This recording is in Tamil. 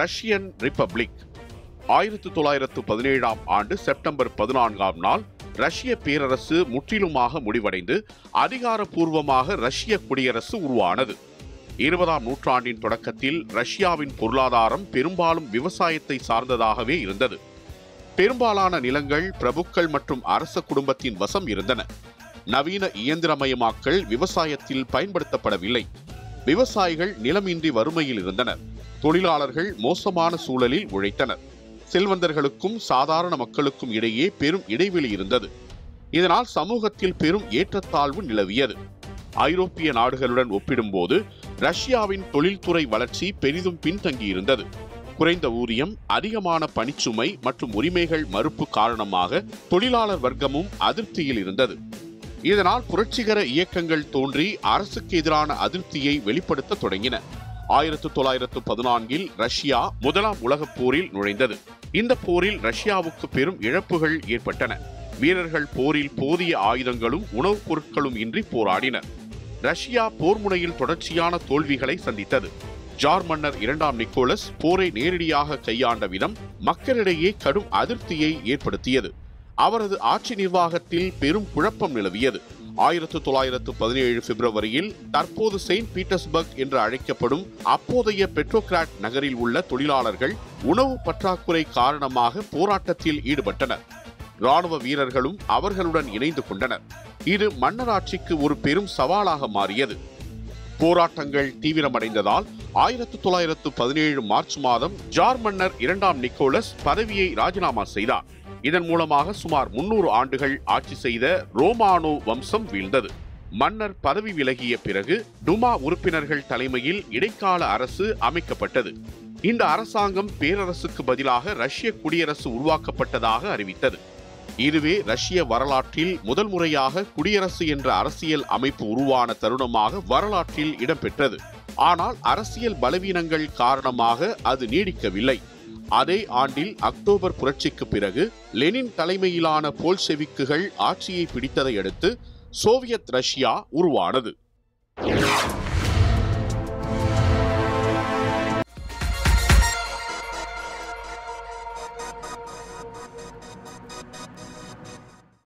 Russian republic. 1917ஆம் ஆண்டு செப்டம்பர் 14ஆம் நாள் ரஷ்ய பேரரசு முற்றிலுமாக முடிவடைந்து அதிகாரப்பூர்வமாக ரஷ்ய குடியரசு உருவானது. 20ஆம் நூற்றாண்டின் தொடக்கத்தில் ரஷ்யாவின் பொருளாதாரம் பெரும்பாலும் விவசாயத்தை சார்ந்ததாகவே இருந்தது. பெரும்பாலான நிலங்கள் பிரபுக்கள் மற்றும் அரச குடும்பத்தின் வசம் இருந்தன. நவீன இயந்திரமயமாக்கல் விவசாயத்தில் பயன்படுத்தப்படவில்லை. விவசாயிகள் நிலமின்றி வறுமையில் இருந்தனர். தொழிலாளர்கள் மோசமான சூழலில் உழைத்தனர். செல்வந்தர்களுக்கும் சாதாரண மக்களுக்கும் இடையே பெரும் இடைவெளி இருந்தது. இதனால் சமூகத்தில் பெரும் ஏற்றத்தாழ்வு நிலவியது. ஐரோப்பிய நாடுகளுடன் ஒப்பிடும்போது ரஷ்யாவின் தொழில்துறை வளர்ச்சி பெரிதும் பின்தங்கியிருந்தது. குறைந்த ஊதியம், அதிகமான பணிச்சுமை மற்றும் உரிமைகள் மறுப்பு காரணமாக தொழிலாளர் வர்க்கமும் அதிருப்தியில் இருந்தது. இதனால் புரட்சிகர இயக்கங்கள் தோன்றி அரசுக்கு எதிரான அதிருப்தியை வெளிப்படுத்த தொடங்கின. 1914இல் ரஷ்யா முதலாம் உலகப் போரில் நுழைந்தது. இந்த போரில் ரஷ்யாவுக்கு பெரும் இழப்புகள் ஏற்பட்டன. வீரர்கள் போரில் போதிய ஆயுதங்களும் உணவுப் பொருட்களும் இன்றி போராடினர். ரஷ்யா போர் முனையில் தொடர்ச்சியான தோல்விகளை சந்தித்தது. ஜார் மன்னர் 2ஆம் நிக்கோலஸ் போரை நேரடியாக கையாண்ட விதம் மக்களிடையே கடும் அதிருப்தியை ஏற்படுத்தியது. அவரது ஆட்சி நிர்வாகத்தில் பெரும் குழப்பம் நிலவியது. 1917 பிப்ரவரியில் தற்போது செயின்ட் பீட்டர்ஸ்பர்க் என்று அழைக்கப்படும் அப்போதைய பெட்ரோகிராட் நகரில் உள்ள தொழிலாளர்கள் உணவு பற்றாக்குறை காரணமாக போராட்டத்தில் ஈடுபட்டனர். இராணுவ வீரர்களும் அவர்களுடன் இணைந்து கொண்டனர். இது மன்னராட்சிக்கு ஒரு பெரும் சவாலாக மாறியது. போராட்டங்கள் தீவிரமடைந்ததால் 1917 மார்ச் மாதம் ஜார் மன்னர் 2ஆம் நிக்கோலஸ் பதவியை ராஜினாமா செய்தார். இதன் மூலமாக சுமார் 300 ஆண்டுகள் ஆட்சி செய்த ரோமானோ வம்சம் வீழ்ந்தது. மன்னர் பதவி விலகிய பிறகு டுமா உறுப்பினர்கள் தலைமையில் இடைக்கால அரசு அமைக்கப்பட்டது. இந்த அரசாங்கம் பேரரசுக்கு பதிலாக ரஷ்ய குடியரசு உருவாக்கப்பட்டதாக அறிவித்தது. இதுவே ரஷ்ய வரலாற்றில் முதல் முறையாக குடியரசு என்ற அரசியல் அமைப்பு உருவான தருணமாக வரலாற்றில் இடம்பெற்றது. ஆனால் அரசியல் பலவீனங்கள் காரணமாக அது நீடிக்கவில்லை. அதே ஆண்டில் அக்டோபர் புரட்சிக்கு பிறகு லெனின் தலைமையிலான போல்ஷெவிக்குகள் ஆட்சியை பிடித்ததை அடுத்து சோவியத் ரஷ்யா உருவானது.